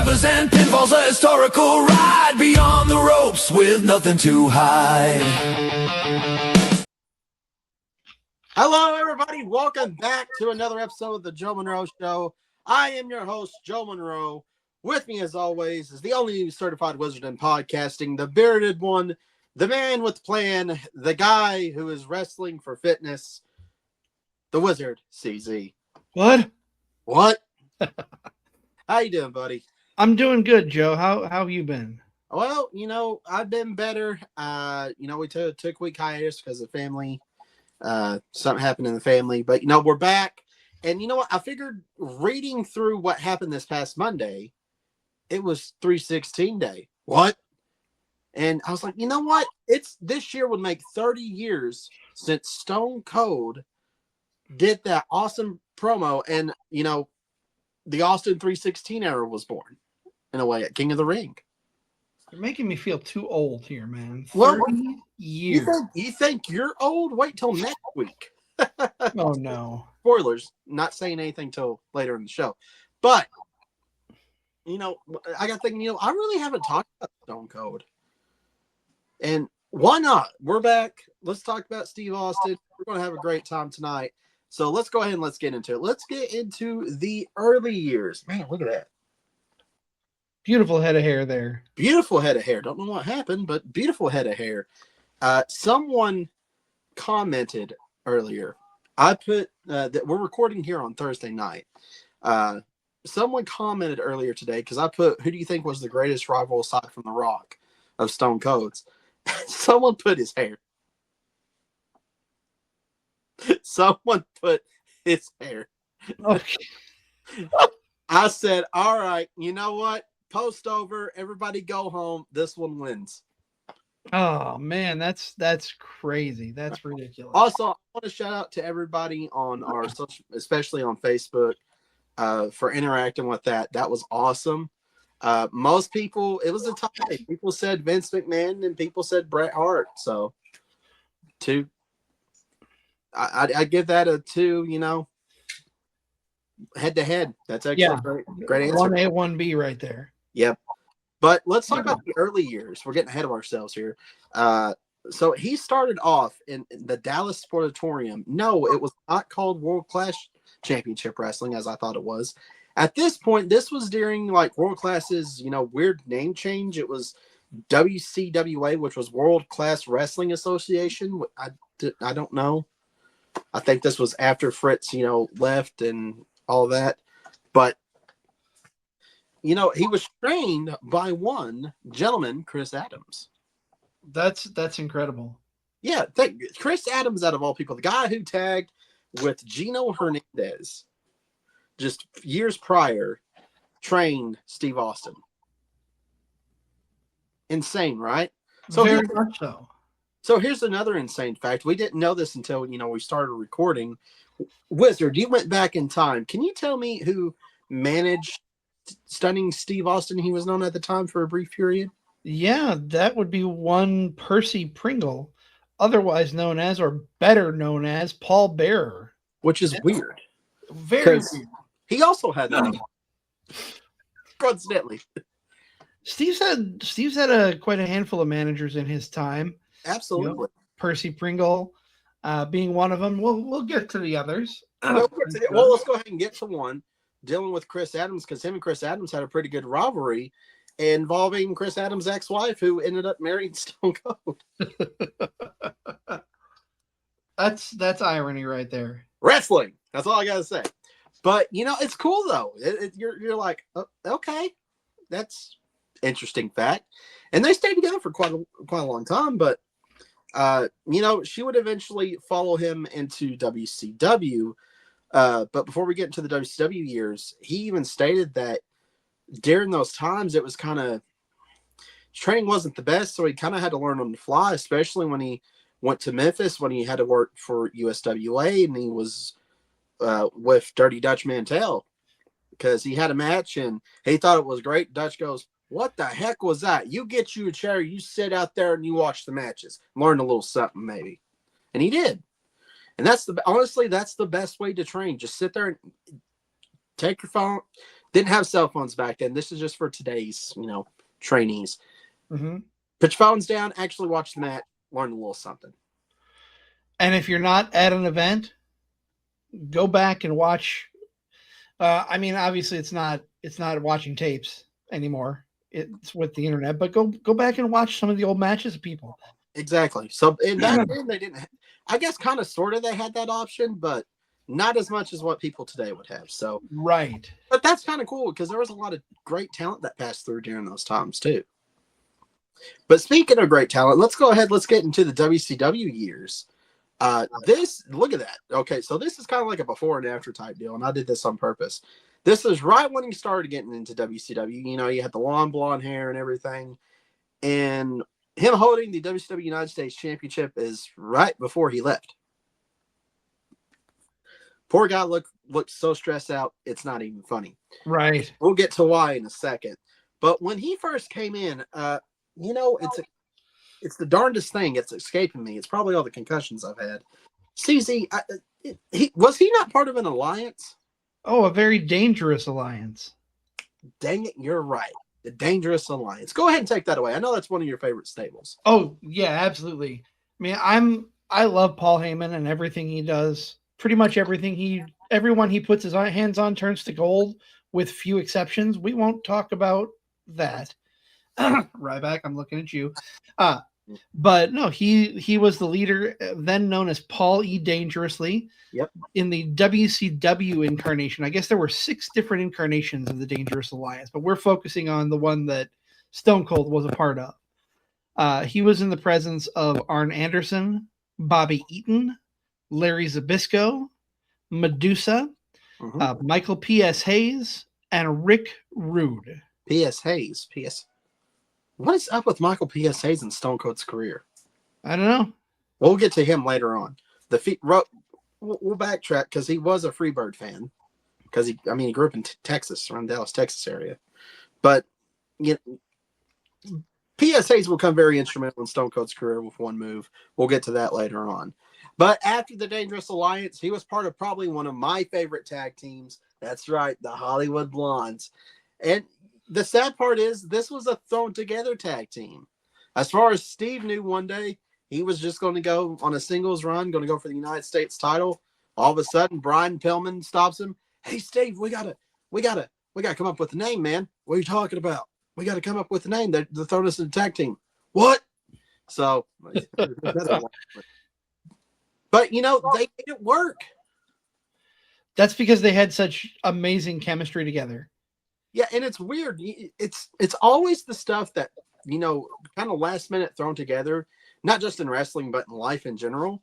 jobbers and pinfalls, a historical ride beyond the ropes with nothing to hide. Hello, everybody. Welcome back to another episode of the Joe Monroe Show. I am your host, Joe Monroe. With me, as always, is the only certified wizard in podcasting, the bearded one, the man with the plan, the guy who is wrestling for fitness, the wizard, CZ. What? How you doing, buddy? I'm doing good, Joe. How have you been? Well, I've been better. We took a week hiatus because of family. Something happened in the family, but we're back. And you know what? I figured reading through what happened this past Monday, it was 316 day. What? And I was like, you know what? This year would make 30 years since Stone Cold did that awesome promo, and the Austin 316 era was born in a way at King of the Ring. You're making me feel too old here, man. 30 Well, years. You think you're old? Wait till next week. Oh no. Spoilers, not saying anything till later in the show. But I got thinking, I really haven't talked about Stone Cold. And why not? We're back. Let's talk about Steve Austin. We're going to have a great time tonight. So let's go ahead and let's get into it. Let's get into the early years. Man, look at that. Beautiful head of hair there. Beautiful head of hair. Don't know what happened, but beautiful head of hair. Someone commented earlier. I put that we're recording here on Thursday night. Someone commented earlier today because I put, who do you think was the greatest rival aside from The Rock of Stone Cold's? Someone put his hair. Someone put his hair. Okay. I said, all right, you know what? Post over. Everybody go home. This one wins. Oh man, that's crazy. That's ridiculous. Also, I want to shout out to everybody on our social, especially on Facebook, for interacting with that. That was awesome. Most people, it was a tie. People said Vince McMahon and people said Bret Hart. So, I give that a 2. Head to head. That's actually great answer. 1A, 1B right there. Yep. But let's talk about the early years. We're getting ahead of ourselves here. So he started off in the Dallas Sportatorium. No, it was not called World Class Championship Wrestling as I thought it was. At this point, this was during like World Class's, weird name change. It was WCWA, which was World Class Wrestling Association. I don't know. I think this was after Fritz, left and all that. But he was trained by one gentleman, Chris Adams. That's incredible. Yeah, Chris Adams, out of all people, the guy who tagged with Gino Hernandez just years prior, trained Steve Austin. Insane, right? So very much so. So here's another insane fact. We didn't know this until we started recording. Wizard, you went back in time. Can you tell me who managed Stunning Steve Austin? He was known at the time for a brief period. Yeah, that would be one Percy Pringle, otherwise known as, or better known as, Paul Bearer. Which is weird. Very weird. He also had that. Coincidentally. Steve's had quite a handful of managers in his time. Absolutely. Percy Pringle being one of them. We'll get to the others. Well, let's go ahead and get to one. Dealing with Chris Adams, because him and Chris Adams had a pretty good rivalry involving Chris Adams' ex-wife, who ended up marrying Stone Cold. That's irony right there. Wrestling. That's all I gotta say. But it's cool though. You're like, oh, okay, that's interesting fact. And they stayed together for quite a long time. But she would eventually follow him into WCW. But before we get into the WCW years, he even stated that during those times, it was kind of training wasn't the best. So he kind of had to learn on the fly, especially when he went to Memphis, when he had to work for USWA and he was with Dirty Dutch Mantel because he had a match and he thought it was great. Dutch goes, "What the heck was that? You get you a chair, you sit out there and you watch the matches, learn a little something maybe." And he did. And honestly, that's the best way to train. Just sit there and take your phone, Didn't have cell phones back then. This is just for today's, trainees. Mm-hmm. Put your phones down, actually watch the match, learn a little something. And if you're not at an event, go back and watch. I mean, obviously, it's not watching tapes anymore. It's with the internet, but go back and watch some of the old matches of people. Exactly. So and back then they didn't. I guess kind of sort of they had that option, but not as much as what people today would have. So Right. but that's kind of cool because there was a lot of great talent that passed through during those times too. But speaking of great talent, let's go ahead. Let's get into the WCW years. This look at that. Okay, so this is kind of like a before and after type deal, and I did this on purpose. This is right when he started getting into WCW. You know, you had the long blonde hair and everything, and him holding the WCW United States Championship is right before he left. Poor guy looked so stressed out, it's not even funny. Right. We'll get to why in a second. But when he first came in, it's the darndest thing. It's escaping me. It's probably all the concussions I've had. CZ, was he not part of an alliance? Oh, a very dangerous alliance. Dang it, you're right. The Dangerous Alliance. Go ahead and take that away. I know that's one of your favorite stables. Oh, yeah, absolutely. I mean, I love Paul Heyman and everything he does. Pretty much everyone he puts his hands on turns to gold, with few exceptions. We won't talk about that. Ryback, I'm looking at you. But no, he was the leader, then known as Paul E. Dangerously. Yep. In the WCW incarnation. I guess there were 6 different incarnations of the Dangerous Alliance, but we're focusing on the one that Stone Cold was a part of. He was in the presence of Arn Anderson, Bobby Eaton, Larry Zbyszko, Medusa, Michael P.S. Hayes, and Rick Rude. P.S. Hayes. P.S. What is up with Michael P.S. Hayes and Stone Cold's career? I don't know. We'll get to him later on. We'll backtrack because he was a Freebird fan. Because he grew up in Texas, around Dallas, Texas area. But P.S. Hayes will become very instrumental in Stone Cold's career with one move. We'll get to that later on. But after the Dangerous Alliance, he was part of probably one of my favorite tag teams. That's right, the Hollywood Blondes. And the sad part is this was a thrown together tag team. As far as Steve knew, one day he was just going to go on a singles run, going to go for the United States title. All of a sudden, Brian Pillman stops him. Hey, Steve, we gotta come up with a name, man. What are you talking about? We got to come up with a name. They're throwing us in a tag team. What? So, but they made it work. That's because they had such amazing chemistry together. Yeah, and it's weird. It's always the stuff that, kind of last minute thrown together, not just in wrestling, but in life in general,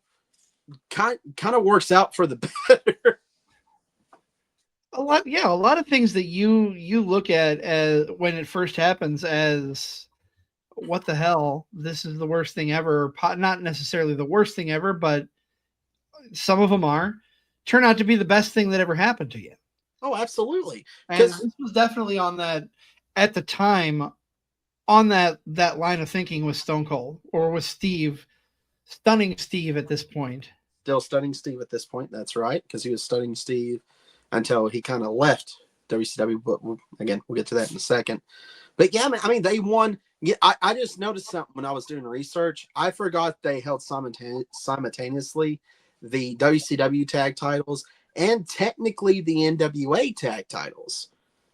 kind of works out for the better. A lot of things that you look at as when it first happens as what the hell, this is the worst thing ever. Not necessarily the worst thing ever, but some of them turn out to be the best thing that ever happened to you. Oh, absolutely. And this was definitely on that at the time, on that line of thinking with Stone Cold or with Steve, stunning Steve at this point. Still stunning Steve at this point. That's right, because he was stunning Steve until he kind of left WCW. But again, we'll get to that in a second. But yeah, they won. Yeah, I just noticed something when I was doing research. I forgot they held simultaneously the WCW tag titles and technically the NWA tag titles.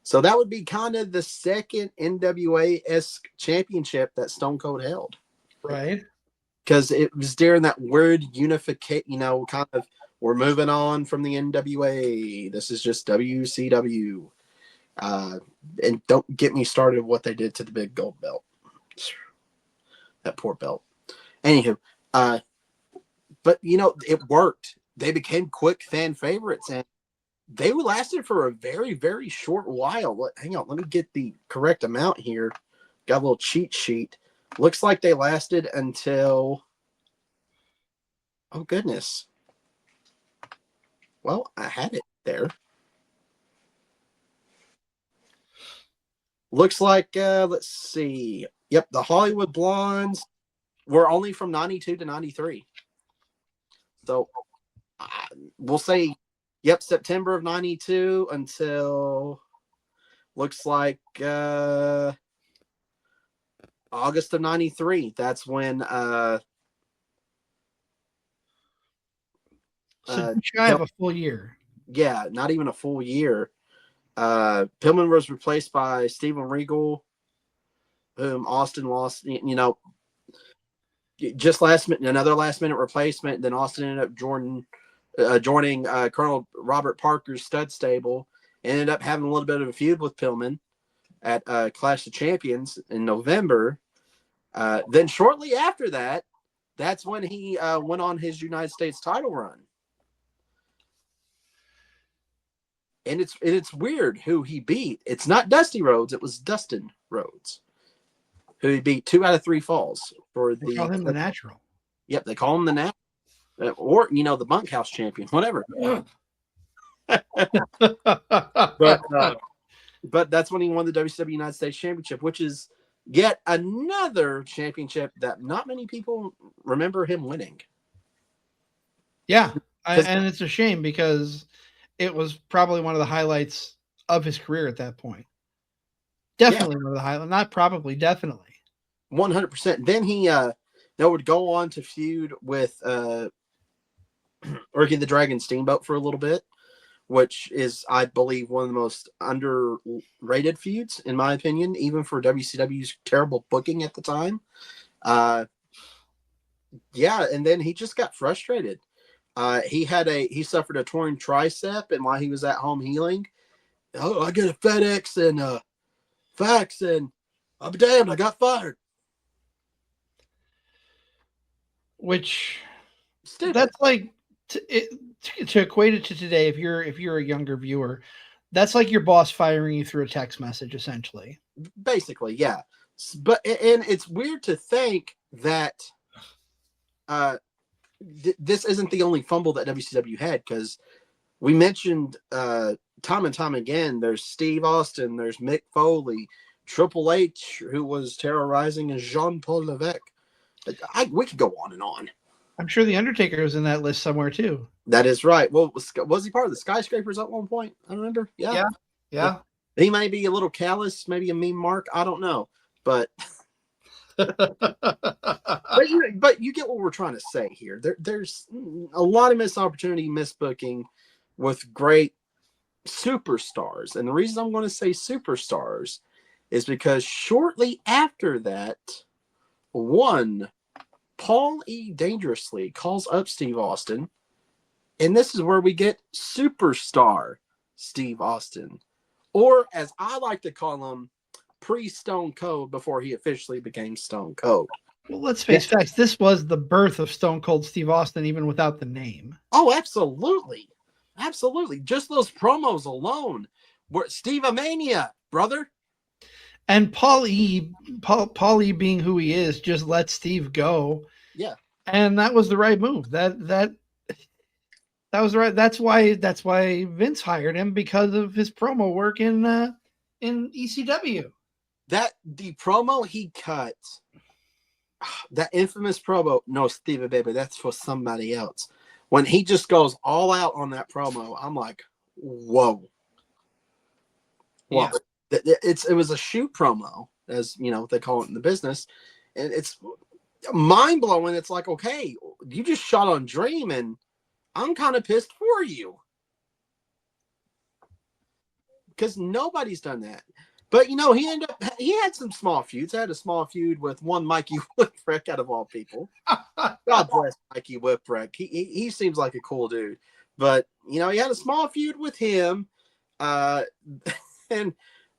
So that would be kind of the second NWA-esque championship that Stone Cold held. Right. Because it was during that weird unification, kind of, we're moving on from the NWA. This is just WCW. And don't get me started with what they did to the big gold belt. That poor belt. Anywho, but it worked. They became quick fan favorites, and they lasted for a very, very short while. Hang on, let me get the correct amount here. Got a little cheat sheet. Looks like they lasted until, oh goodness. Well, I had it there. Looks like, let's see. Yep, the Hollywood Blondes were only from 92 to 93. So we'll say, yep, September of 92 until looks like August of '93. That's when So shy of a full year. yeah, not even a full year. Pillman was replaced by Steven Regal, whom Austin lost. You know, just another last minute replacement. Then Austin ended up joining Colonel Robert Parker's stud stable. Ended up having a little bit of a feud with Pillman at Clash of Champions in November. Then shortly after that, that's when he went on his United States title run. And it's weird who he beat. It's not Dusty Rhodes. It was Dustin Rhodes, who he beat 2 out of 3 falls for They call him the Natural. Yep, they call him the Natural, or the bunkhouse champion, whatever. But that's when he won the WCW United States Championship, which is yet another championship that not many people remember him winning. Yeah, and it's a shame because it was probably one of the highlights of his career at that point. Definitely one of the highlights. Not probably, definitely. 100%. Then he would go on to feud with Ricky the Dragon Steamboat for a little bit, which is, I believe, one of the most underrated feuds, in my opinion, even for WCW's terrible booking at the time. Yeah, and then he just got frustrated. He suffered a torn tricep, and while he was at home healing, I get a FedEx and fax, and I'm damned, I got fired. Which Stupid. That's like to equate it to today. If you're a younger viewer, that's like your boss firing you through a text message, essentially. Basically, yeah. But and it's weird to think that this isn't the only fumble that WCW had, because we mentioned time and time again, there's Steve Austin, there's Mick Foley, Triple H, who was terrorizing, and Jean-Paul Levesque. We could go on and on. I'm sure the Undertaker was in that list somewhere too. That is right. Well, was he part of the Skyscrapers at one point? I remember. Yeah. He may be a little callous, maybe a mean mark. I don't know, but but you get what we're trying to say here. There's a lot of missed opportunity, missed booking with great superstars, and the reason I'm going to say superstars is because shortly after that, Paul E. Dangerously calls up Steve Austin, and this is where we get superstar Steve Austin, or as I like to call him, pre-Stone Cold, before he officially became Stone Cold. Well, let's face facts. This was the birth of Stone Cold Steve Austin, even without the name. Oh, absolutely. Absolutely. Just those promos alone were Steve-a-mania, brother. And Paul E being who he is, just let Steve go. Yeah. And that was the right move. That was right. That's why Vince hired him, because of his promo work in ECW. The promo he cut, that infamous promo, no, Stevie baby, that's for somebody else. When he just goes all out on that promo, I'm like, whoa. Well, yeah. It was a shoot promo, as they call it in the business, and it's mind blowing. It's like, okay, you just shot on Dream, and I'm kind of pissed for you, because nobody's done that. But he had some small feuds. I had a small feud with one Mikey Whipwreck, out of all people. God bless Mikey Whipwreck. He seems like a cool dude. But he had a small feud with him. And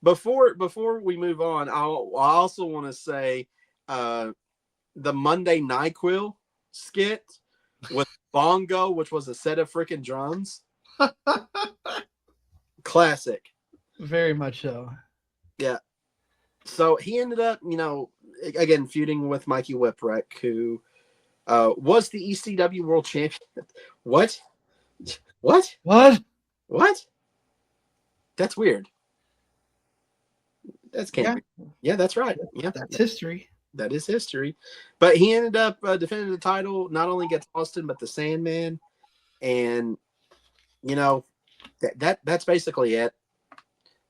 before we move on, I also want to say the Monday NyQuil skit with Bongo, which was a set of freaking drums. Classic. Very much so. Yeah. So he ended up, again, feuding with Mikey Whipwreck, who was the ECW World Champion. What? That's weird. That's can't be. Yeah, that's right. Yeah, that's history. That is history. But he ended up defending the title, not only against Austin, but the Sandman. And, that's basically it.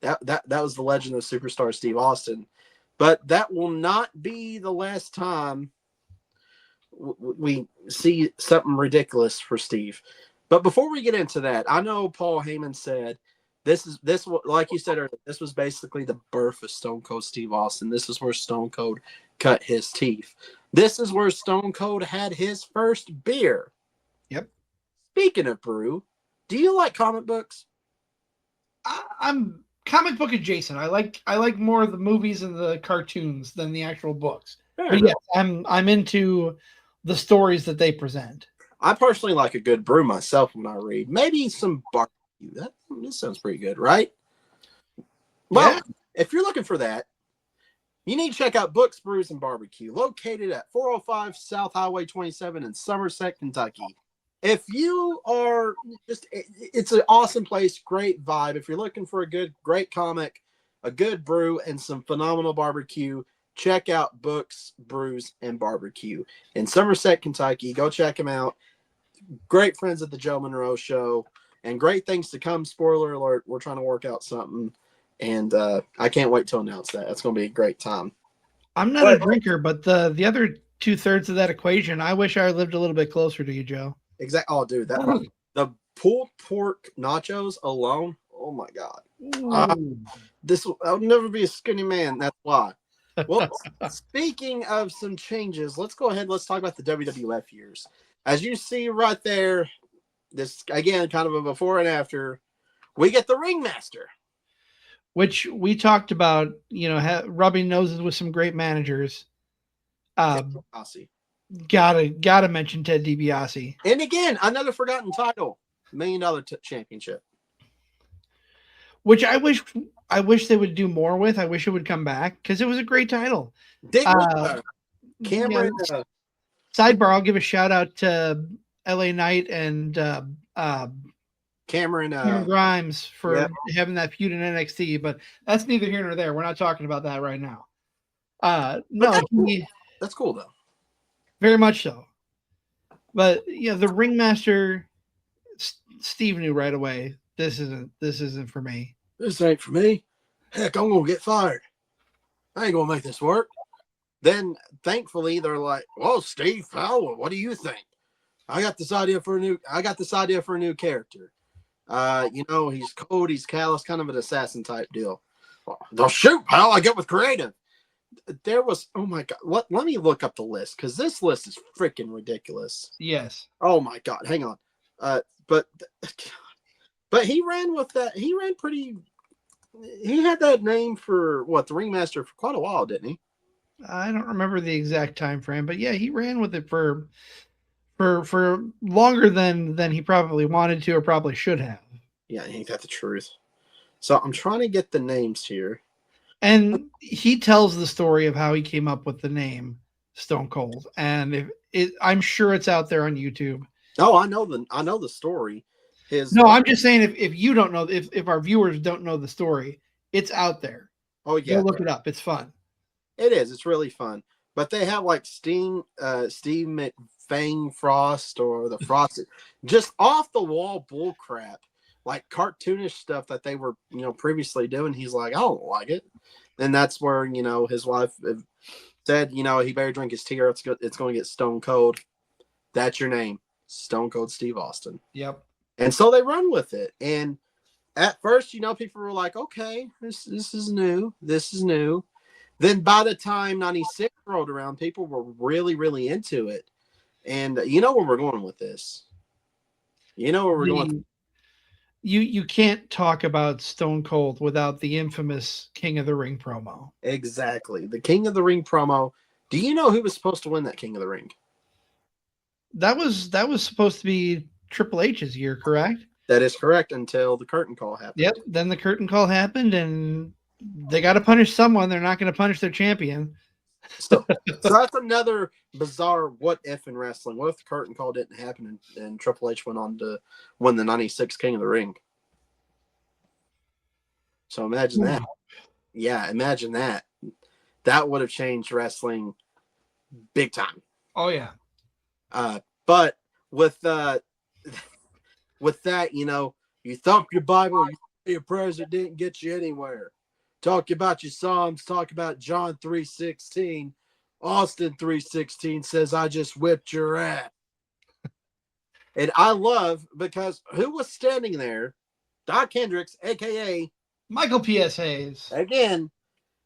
That was the legend of superstar Steve Austin. But that will not be the last time we see something ridiculous for Steve. But before we get into that, I know Paul Heyman said like you said earlier, this was basically the birth of Stone Cold Steve Austin. This is where Stone Cold cut his teeth. This is where Stone Cold had his first beer. Yep. Speaking of brew, do you like comic books? I'm comic book adjacent. I like more of the movies and the cartoons than the actual books. But yes, I'm into the stories that they present. I personally like a good brew myself when I read. Maybe some barbecue. This sounds pretty good, right? Well, if you're looking for that, you need to check out Books, Brews, and Barbecue, located at 405 South Highway 27 in Somerset, Kentucky. If you are it's an awesome place, great vibe. If you're looking for a great comic, a good brew, and some phenomenal barbecue, check out Books, Brews, and Barbecue in Somerset, Kentucky. Go check them out. Great friends at the Joe Monroe Show, and great things to come. Spoiler alert, we're trying to work out something, and I can't wait to announce that. It's going to be a great time. I'm not a drinker, but the other 2/3 of that equation, I wish I lived a little bit closer to you, Joe. Exactly. Oh, dude, the pulled pork nachos alone. Oh my God. I'll never be a skinny man. That's why. Well, speaking of some changes, let's go ahead. Let's talk about the WWF years. As you see right there, this again, kind of a before and after. We get the Ringmaster, which we talked about. Rubbing noses with some great managers. Gotta mention Ted DiBiase. And again, another forgotten title, $1 Million Championship. Which I wish they would do more with. I wish it would come back because it was a great title. Cameron. Sidebar, I'll give a shout out to LA Knight and Cameron Grimes for having that feud in NXT, but that's neither here nor there. We're not talking about that right now. That's cool though. Very much so. But the Ringmaster, Steve knew right away. This isn't for me. This ain't for me. Heck, I'm gonna get fired. I ain't gonna make this work. Then thankfully they're like, "Well, Steve Fowler, what do you think? I got this idea for a new character. He's cold, he's callous, kind of an assassin type deal. Well, shoot, pal, I get with creative." There was, oh my God, let me look up the list because this list is freaking ridiculous. Yes. Oh my God, hang on. But he ran with that. He ran pretty. He had that name for the Ringmaster for quite a while, didn't he? I don't remember the exact time frame, but yeah, he ran with it for longer than he probably wanted to or probably should have. Yeah, ain't that the truth? So I'm trying to get the names here. And he tells the story of how he came up with the name Stone Cold, and I'm sure it's out there on YouTube. Oh, I know the story. I'm just saying if you don't know, if our viewers don't know the story, it's out there. Oh yeah, look it up. It's fun. It is. It's really fun. But they have like Steve McFang Frost or the Frosted, just off the wall bull crap, like cartoonish stuff that they were previously doing. He's like, I don't like it, and that's where his wife said he better drink his tea or it's going to get stone cold. That's your name, Stone Cold Steve Austin. Yep. And so they run with it. And at first, people were like, okay, this is new. This is new. Then by the time 96 rolled around, people were really, really into it. And you know where we're going with this. You can't talk about Stone Cold without the infamous King of the Ring promo. Exactly. The King of the Ring promo. Do you know who was supposed to win that King of the Ring? That was supposed to be Triple H's year, correct? That is correct until the curtain call happened. Yep. Then the curtain call happened, and they got to punish someone. They're not going to punish their champion. So that's another bizarre what if in wrestling. What if the curtain call didn't happen and Triple H went on to win the 96 King of the Ring? So imagine that. Yeah, imagine that. That would have changed wrestling big time. Oh, yeah. But with that, you thump your Bible, you Your prayers that didn't get you anywhere. Talk about your Psalms. Talk about John 3:16. Austin 3:16 says, I just whipped your ass. And I love because who was standing there? Doc Hendricks, a.k.a. Michael P.S. Hayes. Again,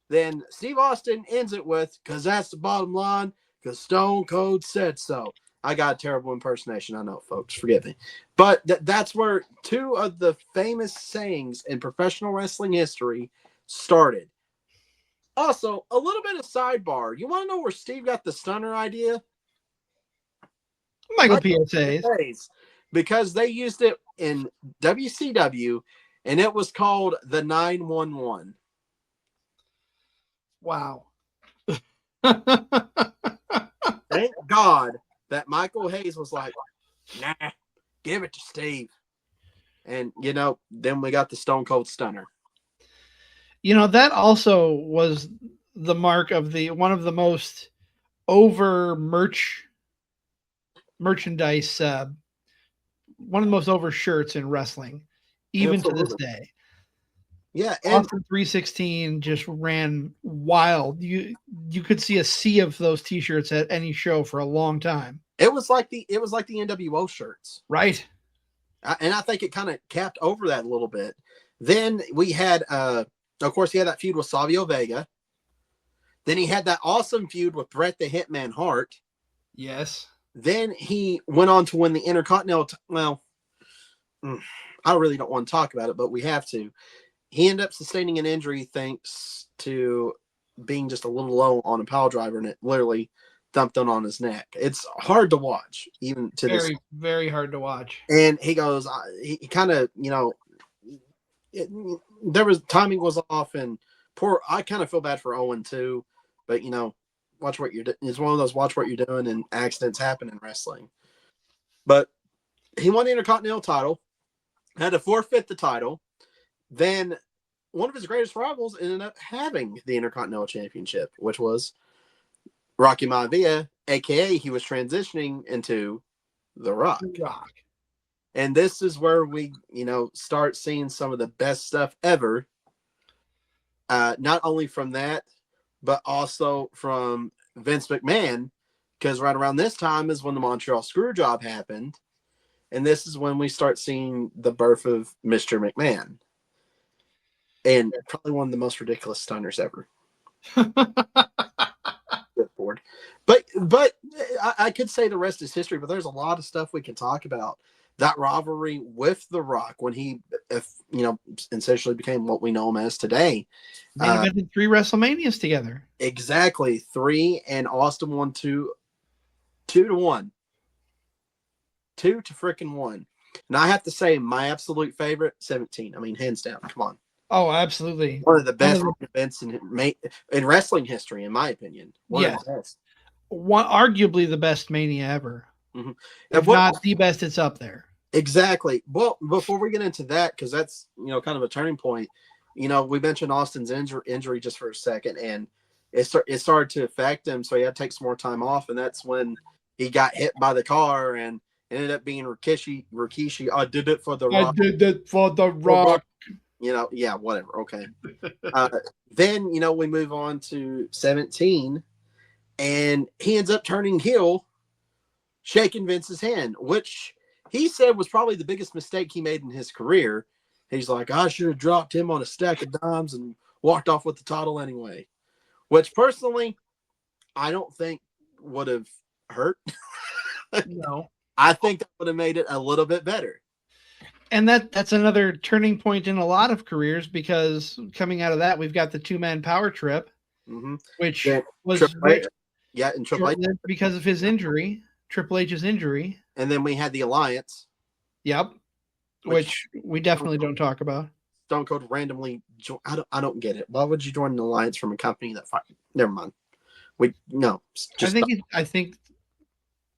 then Steve Austin ends it with, because that's the bottom line, because Stone Cold said so. I got a terrible impersonation. I know, folks. Forgive me. But that's where two of the famous sayings in professional wrestling history started. Also, a little bit of sidebar. You want to know where Steve got the stunner idea? Michael P.S. Hayes. Because they used it in WCW, and it was called the 911. Wow. Thank God that Michael Hayes was like, nah, give it to Steve. And, then we got the Stone Cold Stunner. That also was the mark of one of the most over merchandise, one of the most over shirts in wrestling, even to this day. Yeah, and Austin 316 just ran wild. You could see a sea of those T-shirts at any show for a long time. It was like the NWO shirts, right? And I think it kind of capped over that a little bit. Then we had, of course, he had that feud with Savio Vega. Then he had that awesome feud with Bret the Hitman Hart. Yes. Then he went on to win the Intercontinental. I really don't want to talk about it, but we have to. He ended up sustaining an injury thanks to being just a little low on a pile driver, and it literally thumped on his neck. It's hard to watch, even to this. Very, very hard to watch. And he goes, he kind of, there was timing was off, and I kind of feel bad for Owen too, but watch what you're doing. It's one of those watch what you're doing, and accidents happen in wrestling. But he won the Intercontinental title, had to forfeit the title. Then one of his greatest rivals ended up having the Intercontinental Championship, which was Rocky Maivia, a.k.a. he was transitioning into The Rock. And this is where we, start seeing some of the best stuff ever. Not only from that, but also from Vince McMahon, because right around this time is when the Montreal Screwjob happened. And this is when we start seeing the birth of Mr. McMahon. And probably one of the most ridiculous stunners ever. But I could say the rest is history, but there's a lot of stuff we can talk about. That rivalry with The Rock when he, essentially became what we know him as today. They invented 3 WrestleManias together. Exactly. 3, and Austin won 2 to 1. 2 to freaking 1. And I have to say, my absolute favorite, 17. I mean, hands down. Come on. Oh, absolutely. One of the best events in wrestling history, in my opinion. One of the best. Arguably the best Mania ever. Mm-hmm. If not the best, it's up there. Exactly. Well, before we get into that, because that's kind of a turning point. We mentioned Austin's injury just for a second, and it started to affect him, so he had to take some more time off, and that's when he got hit by the car and ended up being Rikishi. I did it for the Rock. I did it for the Rock. Yeah, whatever. Okay. Then, we move on to 17, and he ends up turning heel, shaking Vince's hand, which he said was probably the biggest mistake he made in his career. He's like, I should have dropped him on a stack of dimes and walked off with the title anyway, which personally, I don't think would have hurt. No. I think that would have made it a little bit better. And that's another turning point in a lot of careers, because coming out of that, we've got the 2-man power trip, which was Triple H because of his injury, Triple H's injury. And then we had the Alliance. Yep. Which we definitely don't talk about. Stone Cold randomly I don't get it. Why would you join an alliance from a company that never mind. I think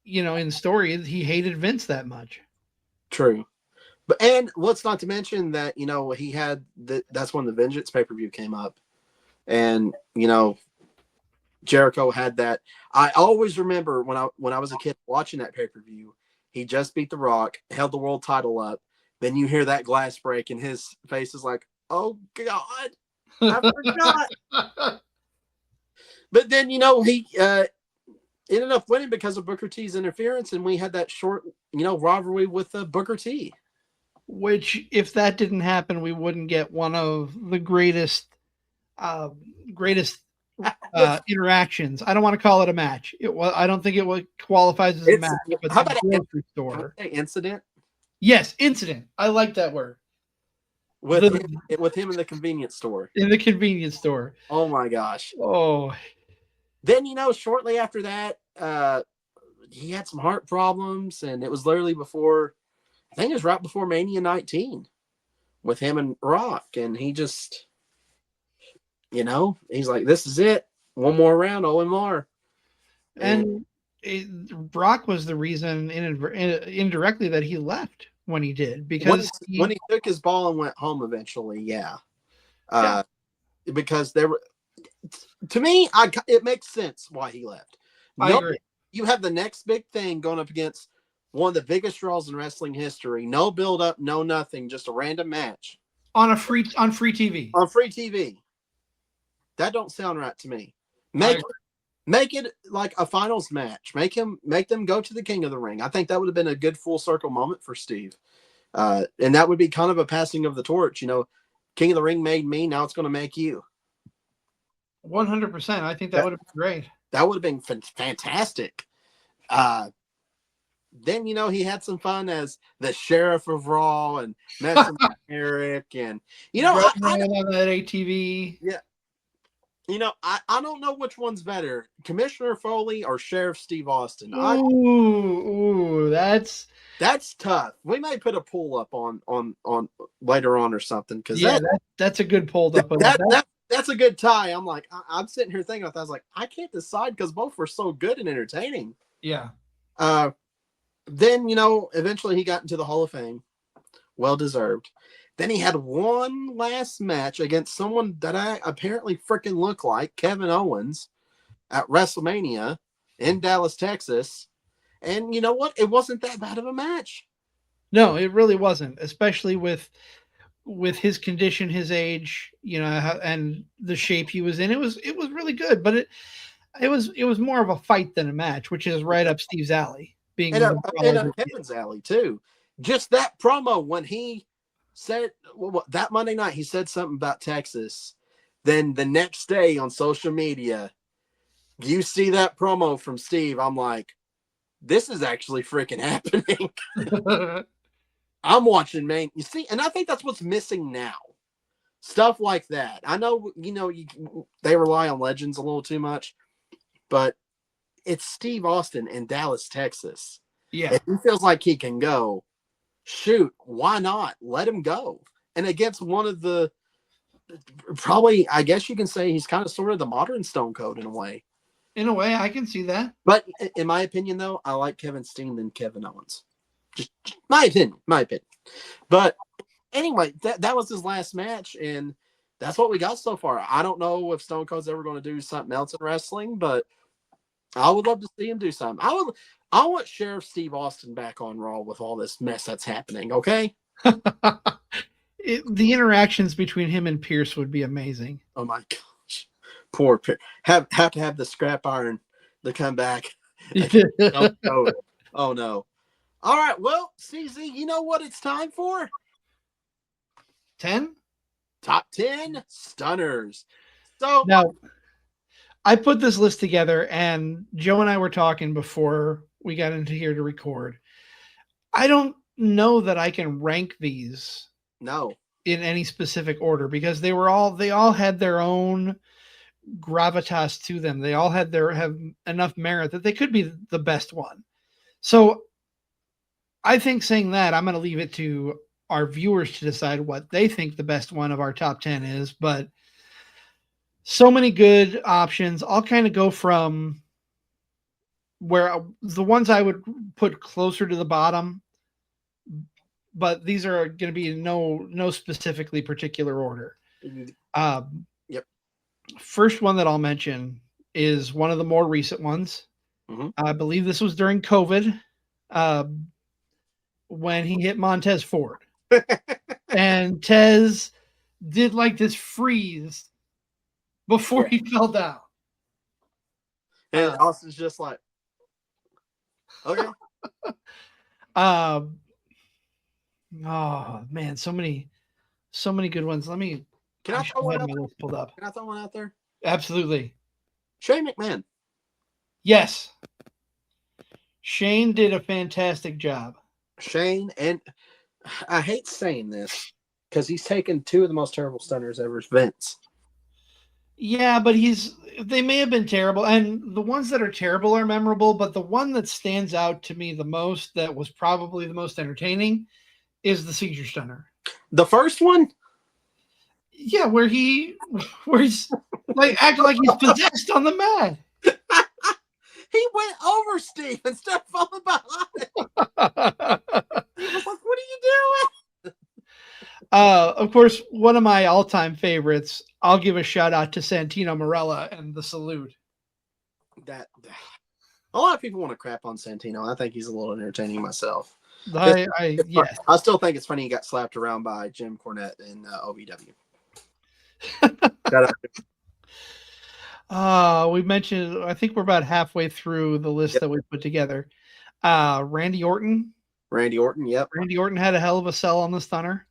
in the story he hated Vince that much. True. And let's not to mention that, he had that's when the Vengeance pay-per-view came up. And, Jericho had that. I always remember when I was a kid watching that pay-per-view, he just beat The Rock, held the world title up, Then you hear that glass break, and his face is like, "Oh God, I forgot." But then he ended up winning because of Booker T's interference, and we had that short rivalry with Booker T. Which, if that didn't happen, we wouldn't get one of the greatest interactions. I don't want to call it a match. I don't think it qualifies as a match. But how about a grocery store incident? Yes, incident. I like that word. With him in the convenience store. In the convenience store. Oh my gosh. Oh. Then shortly after that, he had some heart problems, and it was literally before. I think it was right before Mania 19 with him and Rock, and he just, he's like, "This is it. One more round, OMR." And Brock was the reason indirectly that he left when he did, because when he took his ball and went home eventually, yeah. Because there were, to me, it makes sense why he left. I agree. You have the next big thing going up against one of the biggest draws in wrestling history. No build up, no nothing, just a random match on free TV. On free TV. That don't sound right to me. Make it like a finals match. Make them go to the King of the Ring. I think that would have been a good full circle moment for Steve. And that would be kind of a passing of the torch. King of the Ring made me. Now it's going to make you. 100%. I think that would have been great. That would have been fantastic. Then he had some fun as the Sheriff of Raw and met some Eric, and on that ATV. Yeah. I don't know which one's better, Commissioner Foley or Sheriff Steve Austin. Ooh, that's tough. We may put a poll up on later on or something, because that's a good poll up. That's a good tie. I'm like, I'm sitting here thinking about that. I was like, I can't decide because both were so good and entertaining. Yeah. Then eventually he got into the Hall of Fame, well deserved. Then he had one last match against someone that I apparently freaking look like, Kevin Owens, at WrestleMania in Dallas, Texas. And you know what? It wasn't that bad of a match. No, it really wasn't, especially with his condition, his age, and the shape he was in. It was really good, but it was more of a fight than a match, which is right up Steve's alley. Being and up Kevin's alley too. Just that promo when he said that Monday night, he said something about Texas. Then the next day on social media, you see that promo from Steve. I'm like, this is actually freaking happening. I'm watching, man. You see, and I think that's what's missing now. Stuff like that. I know, they rely on legends a little too much, but it's Steve Austin in Dallas, Texas. Yeah. If he feels like he can go, shoot, why not? Let him go. And against one of the, probably, I guess you can say he's kind of sort of the modern Stone Cold in a way. In a way, I can see that. But in my opinion, though, I like Kevin Steen than Kevin Owens. Just my opinion. But anyway, that was his last match, and that's what we got so far. I don't know if Stone Cold's ever going to do something else in wrestling, but I would love to see him do something. I want Sheriff Steve Austin back on Raw with all this mess that's happening, okay? The interactions between him and Pierce would be amazing. Oh my gosh. Poor Pierce. Have to have the scrap iron to come back. Oh no. All right, well, CZ, you know what it's time for? 10? Top 10 stunners. So now, I put this list together, and Joe and I were talking before we got into here to record. I don't know that I can rank these. No. In any specific order, because they all had their own gravitas to them. They all have enough merit that they could be the best one. So I think saying that, I'm going to leave it to our viewers to decide what they think the best one of our top 10 is, but so many good options. I'll kind of go from where the ones I would put closer to the bottom, but these are going to be in no specifically particular order. Yep. First one that I'll mention is one of the more recent ones. Mm-hmm. I believe this was during COVID, when he hit Montez Ford. and Tez did like this freeze before he fell down. And Austin's just like, okay. Oh man, so many good ones. Let me. Can I throw one out there? Pulled up. Can I throw one out there? Absolutely. Shane McMahon. Yes. Shane did a fantastic job. Shane, and I hate saying this because he's taken two of the most terrible stunners ever. Vince. Yeah, but they may have been terrible, and the ones that are terrible are memorable, but the one that stands out to me the most, that was probably the most entertaining, is the seizure stunner. The first one? Yeah, where he's like acting like he's possessed on the mat. He went over Steve instead of falling behind. He was like, "What are you doing?" Of course, one of my all-time favorites. I'll give a shout out to Santino Marella and the salute. That a lot of people want to crap on Santino. I think he's a little entertaining myself. I still think it's funny he got slapped around by Jim Cornette in OVW. We mentioned, I think we're about halfway through the list that we put together. Randy Orton. Yep. Randy Orton had a hell of a sell on the stunner.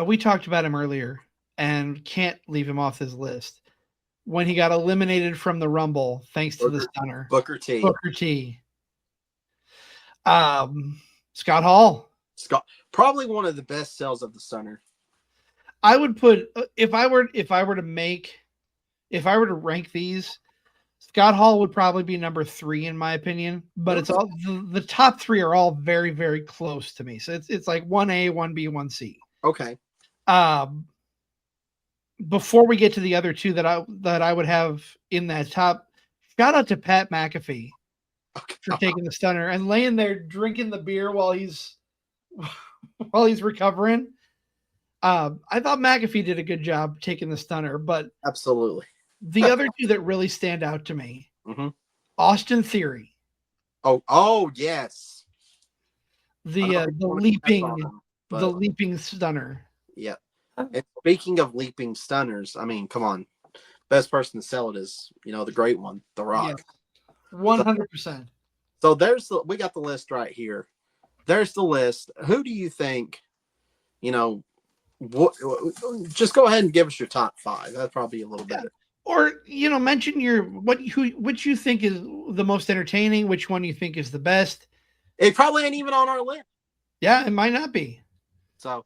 We talked about him earlier and can't leave him off this list. When he got eliminated from the Rumble thanks to the stunner. Booker T. Scott Hall. Probably one of the best sells of the stunner. I would put, if I were to rank these, Scott Hall would probably be number 3 in my opinion, but it's all the top 3 are all very, very close to me. So it's like 1A, 1B, 1C. Okay. Before we get to the other 2 that I would have in that top, shout out to Pat McAfee for taking the stunner and laying there drinking the beer while he's recovering. I thought McAfee did a good job taking the stunner, but absolutely. The other 2 that really stand out to me, Austin Theory. Oh yes. The leaping stunner. Yeah. And speaking of leaping stunners, I mean, come on. Best person to sell it is, the great one, The Rock. Yes. 100%. So we got the list right here. There's the list. Who do you think, just go ahead and give us your top 5. That'd probably be a little better. Or, mention which you think is the most entertaining, which one you think is the best. It probably ain't even on our list. Yeah, it might not be. So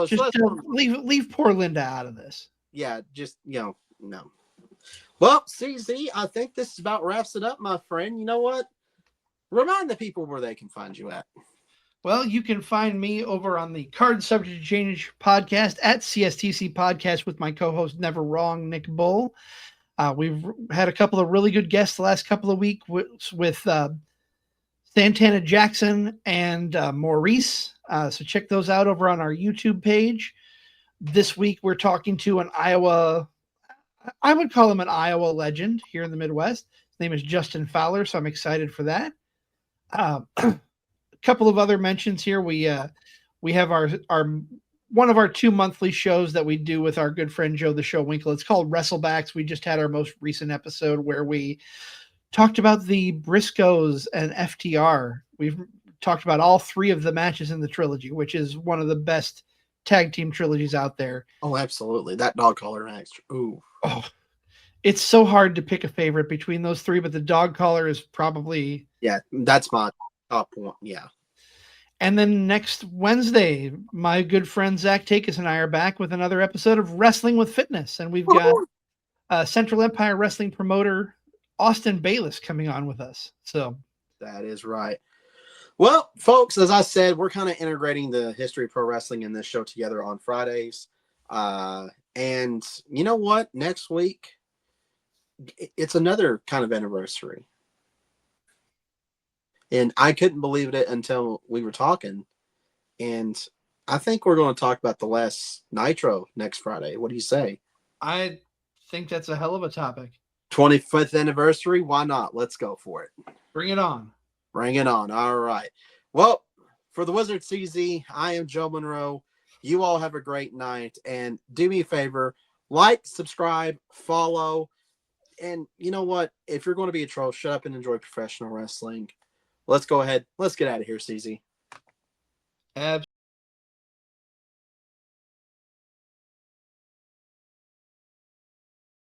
just leave poor Linda out of this. Yeah, just, no. Well, CZ, I think this about wraps it up, my friend. You know what? Remind the people where they can find you at. Well, you can find me over on the Card Subject to Change podcast at CSTC Podcast with my co-host Never Wrong, Nick Bull. We've had a couple of really good guests the last couple of weeks with Santana Jackson and Maurice. So check those out over on our YouTube page. This week we're talking to an Iowa, I would call him an Iowa legend here in the Midwest. His name is Justin Fowler, so I'm excited for that. Couple of other mentions here. We have our one of our 2 monthly shows that we do with our good friend Joe the Show Winkle. It's called Wrestlebacks. We just had our most recent episode where we talked about the Briscoes and FTR. We've talked about all 3 of the matches in the trilogy, which is one of the best tag team trilogies out there. Oh, absolutely. That dog collar match. Ooh. Oh, it's so hard to pick a favorite between those 3, but the dog collar is probably... Yeah, that's my top one. Yeah. And then next Wednesday, my good friend Zach Takis and I are back with another episode of Wrestling with Fitness. And we've got Central Empire Wrestling promoter Austin Bayless coming on with us. So that is right. Well, folks, as I said, we're kind of integrating the history of pro wrestling in this show together on Fridays. And you know what? Next week, it's another kind of anniversary. And I couldn't believe it until we were talking. And I think we're going to talk about the last Nitro next Friday. What do you say? I think that's a hell of a topic. 25th anniversary. Why not? Let's go for it. Bring it on. Bring it on. All right. Well, for the Wizard CZ, I am Joe Monroe. You all have a great night. And do me a favor, like, subscribe, follow. And you know what? If you're going to be a troll, shut up and enjoy professional wrestling. Let's go ahead. Let's get out of here, CZ. Absolutely.